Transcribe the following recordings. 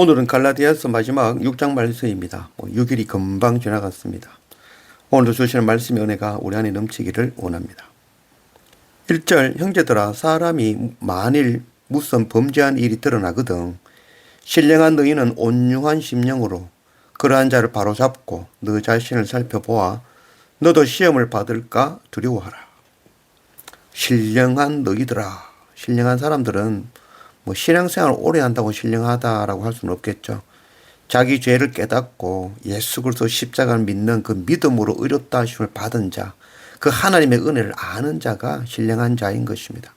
오늘은 갈라디아서 마지막 6장 말씀입니다. 6일이 금방 지나갔습니다. 오늘도 주시는 말씀의 은혜가 우리 안에 넘치기를 원합니다. 1절 형제들아 사람이 만일 무슨 범죄한 일이 드러나거든 신령한 너희는 온유한 심령으로 그러한 자를 바로잡고 너 자신을 살펴보아 너도 시험을 받을까 두려워하라. 신령한 너희들아. 신령한 사람들은 신앙생활을 오래 한다고 신령하다라고 할 수는 없겠죠. 자기 죄를 깨닫고 예수 그리스도 십자가를 믿는 그 믿음으로 의롭다 하심을 받은 자, 그 하나님의 은혜를 아는 자가 신령한 자인 것입니다.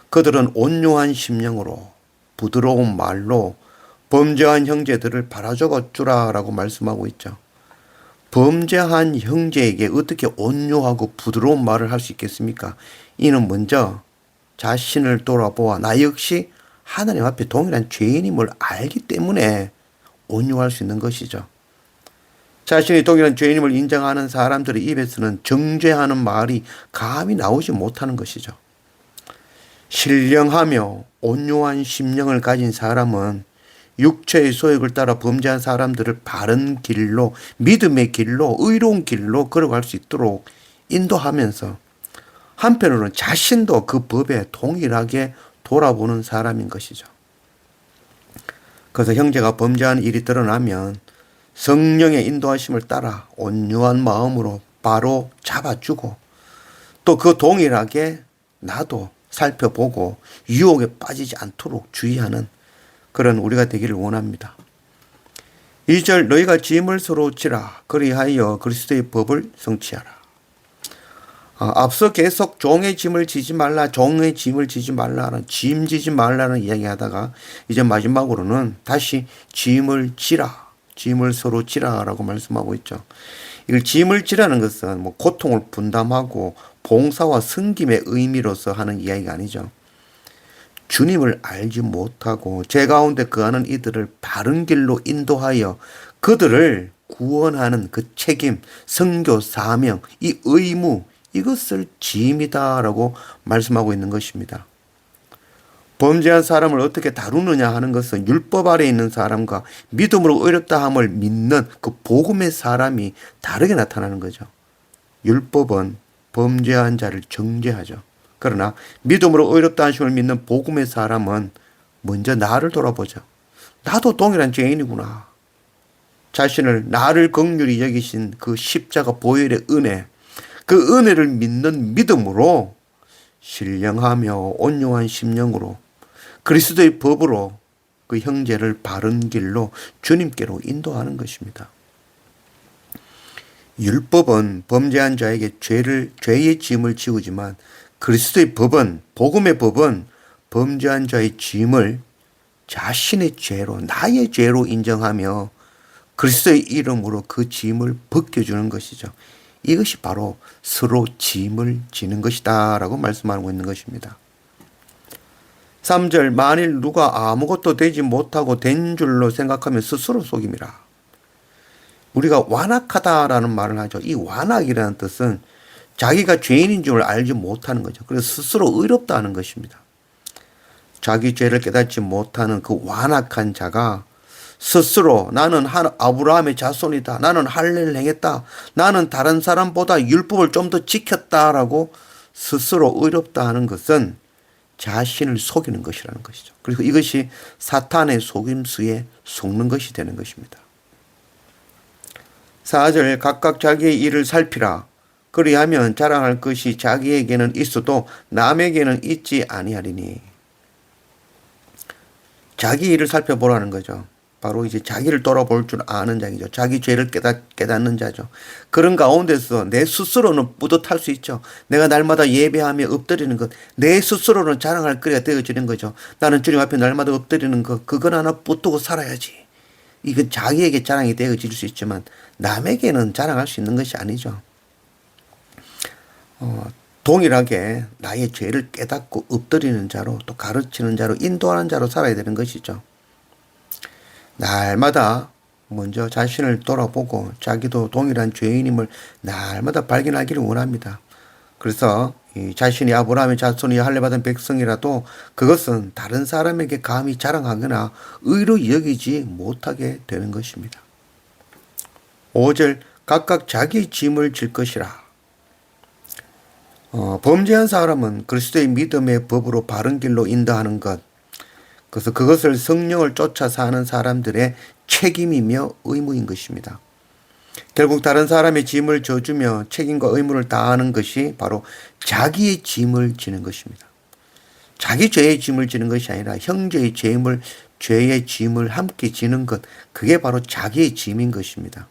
그들은 온유한 심령으로 부드러운 말로 범죄한 형제들을 바라잡아 주라라고 말씀하고 있죠. 범죄한 형제에게 어떻게 온유하고 부드러운 말을 할 수 있겠습니까? 이는 먼저 자신을 돌아보아 나 역시 하나님 앞에 동일한 죄인임을 알기 때문에 온유할 수 있는 것이죠. 자신이 동일한 죄인임을 인정하는 사람들의 입에서는 정죄하는 말이 감히 나오지 못하는 것이죠. 신령하며 온유한 심령을 가진 사람은 육체의 소욕을 따라 범죄한 사람들을 바른 길로, 믿음의 길로, 의로운 길로 걸어갈 수 있도록 인도하면서 한편으로는 자신도 그 법에 동일하게 돌아보는 사람인 것이죠. 그래서 형제가 범죄한 일이 드러나면 성령의 인도하심을 따라 온유한 마음으로 바로 잡아주고 또 그 동일하게 나도 살펴보고 유혹에 빠지지 않도록 주의하는 그런 우리가 되기를 원합니다. 2절 너희가 짐을 서로 지라 그리하여 그리스도의 법을 성취하라. 앞서 계속 종의 짐을 지지 말라, 종의 짐을 지지 말라는 짐 지지 말라는 이야기 하다가 이제 마지막으로는 다시 짐을 지라, 짐을 서로 지라라고 말씀하고 있죠. 이걸 짐을 지라는 것은 고통을 분담하고 봉사와 섬김의 의미로서 하는 이야기가 아니죠. 주님을 알지 못하고 죄 가운데 거하는 이들을 바른 길로 인도하여 그들을 구원하는 그 책임, 선교 사명, 이 의무 이것을 짐이다라고 말씀하고 있는 것입니다. 범죄한 사람을 어떻게 다루느냐 하는 것은 율법 아래에 있는 사람과 믿음으로 의롭다 함을 믿는 그 복음의 사람이 다르게 나타나는 거죠. 율법은 범죄한 자를 정죄하죠. 그러나 믿음으로 의롭다 하심을 믿는 복음의 사람은 먼저 나를 돌아보죠. 나도 동일한 죄인이구나. 자신을 나를 긍휼히 여기신 그 십자가 보혈의 은혜, 그 은혜를 믿는 믿음으로 신령하며 온유한 심령으로 그리스도의 법으로 그 형제를 바른 길로 주님께로 인도하는 것입니다. 율법은 범죄한 자에게 죄의 짐을 지우지만 그리스도의 법은, 복음의 법은 범죄한 자의 짐을 자신의 죄로, 나의 죄로 인정하며 그리스도의 이름으로 그 짐을 벗겨주는 것이죠. 이것이 바로 서로 짐을 지는 것이다 라고 말씀하고 있는 것입니다. 3절 만일 누가 아무것도 되지 못하고 된 줄로 생각하면 스스로 속임이라. 우리가 완악하다라는 말을 하죠. 이 완악이라는 뜻은 자기가 죄인인 줄 알지 못하는 거죠. 그래서 스스로 의롭다 하는 것입니다. 자기 죄를 깨닫지 못하는 그 완악한 자가 스스로 나는 아브라함의 자손이다. 나는 할례를 행했다. 나는 다른 사람보다 율법을 좀 더 지켰다라고 스스로 의롭다 하는 것은 자신을 속이는 것이라는 것이죠. 그리고 이것이 사탄의 속임수에 속는 것이 되는 것입니다. 4절 각각 자기의 일을 살피라. 그리하면 자랑할 것이 자기에게는 있어도 남에게는 있지 아니하리니. 자기 일을 살펴보라는 거죠. 바로 이제 자기를 돌아볼 줄 아는 자이죠. 자기 죄를 깨닫는 자죠. 그런 가운데서 내 스스로는 뿌듯할 수 있죠. 내가 날마다 예배하며 엎드리는 것, 내 스스로는 자랑할 거리가 되어지는 거죠. 나는 주님 앞에 날마다 엎드리는 것, 그건 하나 붙들고 살아야지. 이건 자기에게 자랑이 되어질 수 있지만 남에게는 자랑할 수 있는 것이 아니죠. 동일하게 나의 죄를 깨닫고 엎드리는 자로 또 가르치는 자로 인도하는 자로 살아야 되는 것이죠. 날마다 먼저 자신을 돌아보고 자기도 동일한 죄인임을 날마다 발견하기를 원합니다. 그래서 이 자신이 아브라함의 자손이 할례받은 백성이라도 그것은 다른 사람에게 감히 자랑하거나 의로 여기지 못하게 되는 것입니다. 5절 각각 자기의 짐을 질 것이라. 범죄한 사람은 그리스도의 믿음의 법으로 바른 길로 인도하는 것, 그래서 그것을 성령을 쫓아 사는 사람들의 책임이며 의무인 것입니다. 결국 다른 사람의 짐을 져주며 책임과 의무를 다하는 것이 바로 자기의 짐을 지는 것입니다. 자기 죄의 짐을 지는 것이 아니라 형제의 죄의 짐을 함께 지는 것, 그게 바로 자기의 짐인 것입니다.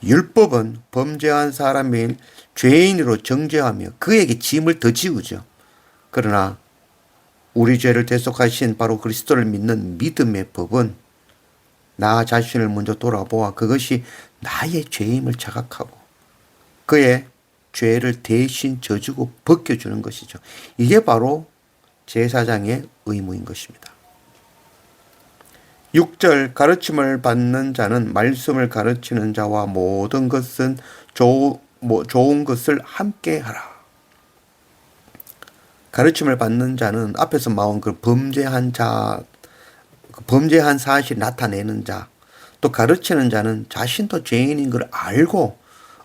율법은 범죄한 사람을 죄인으로 정죄하며 그에게 짐을 더 지우죠. 그러나 우리 죄를 대속하신 바로 그리스도를 믿는 믿음의 법은 나 자신을 먼저 돌아보아 그것이 나의 죄임을 자각하고 그의 죄를 대신 져주고 벗겨주는 것이죠. 이게 바로 제사장의 의무인 것입니다. 6절 가르침을 받는 자는 말씀을 가르치는 자와 모든 것은 좋은 것을 함께 하라. 가르침을 받는 자는 앞에서 나온 그 범죄한 사실을 나타내는 자, 또 가르치는 자는 자신도 죄인인 걸 알고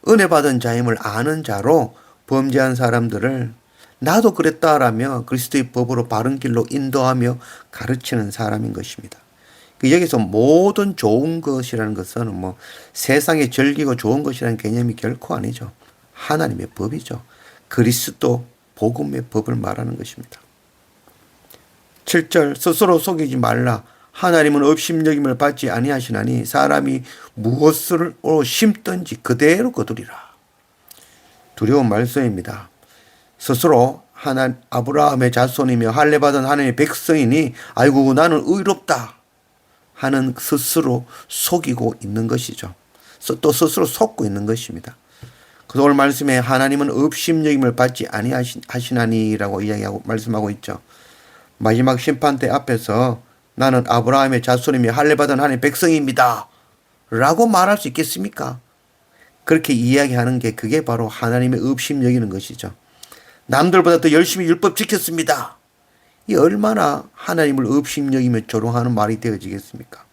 은혜 받은 자임을 아는 자로 범죄한 사람들을 나도 그랬다라며 그리스도의 법으로 바른 길로 인도하며 가르치는 사람인 것입니다. 여기서 모든 좋은 것이라는 것은 세상에 즐기고 좋은 것이라는 개념이 결코 아니죠. 하나님의 법이죠. 그리스도 복음의 법을 말하는 것입니다. 7절 스스로 속이지 말라. 하나님은 업심여김을 받지 아니하시나니 사람이 무엇을 심든지 그대로 거두리라. 두려운 말씀입니다. 스스로 아브라함의 자손이며 할례받은 하나님의 백성이니 아이고 나는 의롭다 하는 스스로 속이고 있는 것이죠. 또 스스로 속고 있는 것입니다. 그래서 오늘 말씀에 하나님은 업심여김을 받지 아니하시나니라고 말씀하고 있죠. 마지막 심판대 앞에서 나는 아브라함의 자손이며 할례받은 하나님의 백성입니다 라고 말할 수 있겠습니까? 그렇게 이야기하는 게 그게 바로 하나님의 업심여기는 것이죠. 남들보다 더 열심히 율법 지켰습니다. 이 얼마나 하나님을 업심여기며 조롱하는 말이 되어지겠습니까?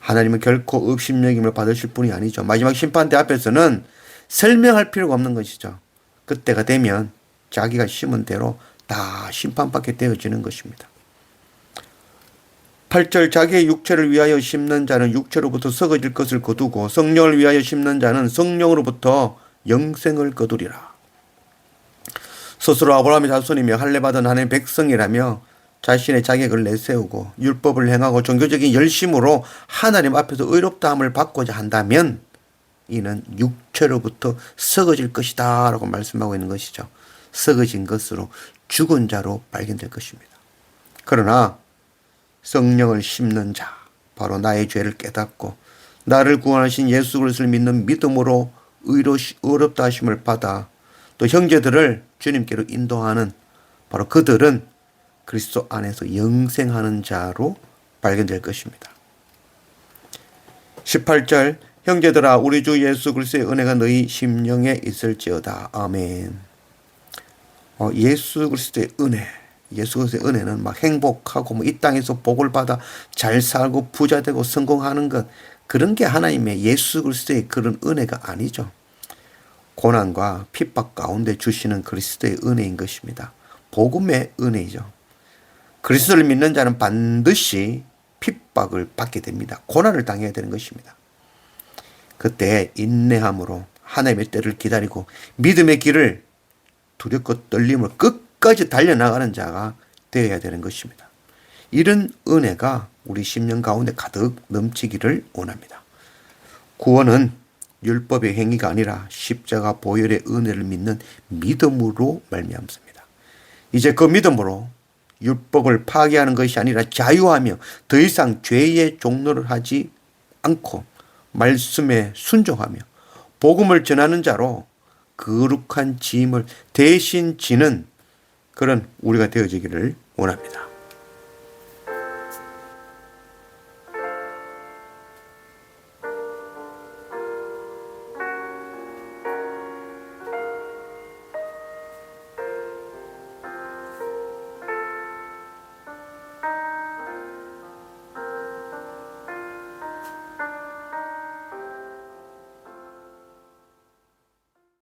하나님은 결코 업심여김을 받으실 분이 아니죠. 마지막 심판대 앞에서는 설명할 필요가 없는 것이죠. 그때가 되면 자기가 심은 대로 다 심판받게 되어지는 것입니다. 8절 자기의 육체를 위하여 심는 자는 육체로부터 썩어질 것을 거두고 성령을 위하여 심는 자는 성령으로부터 영생을 거두리라. 스스로 아브라함의 자손이며 할례받은 하나님의 백성이라며 자신의 자격을 내세우고 율법을 행하고 종교적인 열심으로 하나님 앞에서 의롭다함을 받고자 한다면 이는 육체로부터 썩어질 것이다 라고 말씀하고 있는 것이죠. 썩어진 것으로 죽은 자로 발견될 것입니다. 그러나 성령을 심는 자, 바로 나의 죄를 깨닫고 나를 구원하신 예수 그리스도를 믿는 믿음으로 의롭다 하심을 받아 또 형제들을 주님께로 인도하는 바로 그들은 그리스도 안에서 영생하는 자로 발견될 것입니다. 18절 형제들아 우리 주 예수 그리스도의 은혜가 너희 심령에 있을지어다. 아멘. 예수 그리스도의 은혜는 막 행복하고 이 땅에서 복을 받아 잘 살고 부자 되고 성공하는 것, 그런 게 하나님의 예수 그리스도의 그런 은혜가 아니죠. 고난과 핍박 가운데 주시는 그리스도의 은혜인 것입니다. 복음의 은혜이죠. 그리스도를 믿는 자는 반드시 핍박을 받게 됩니다. 고난을 당해야 되는 것입니다. 그때 인내함으로 하나님의 때를 기다리고 믿음의 길을 두렵고 떨림으로 끝까지 달려나가는 자가 되어야 되는 것입니다. 이런 은혜가 우리 심령 가운데 가득 넘치기를 원합니다. 구원은 율법의 행위가 아니라 십자가 보혈의 은혜를 믿는 믿음으로 말미암습니다. 이제 그 믿음으로 율법을 파괴하는 것이 아니라 자유하며 더 이상 죄의 종노를 하지 않고 말씀에 순종하며 복음을 전하는 자로 거룩한 짐을 대신 지는 그런 우리가 되어지기를 원합니다.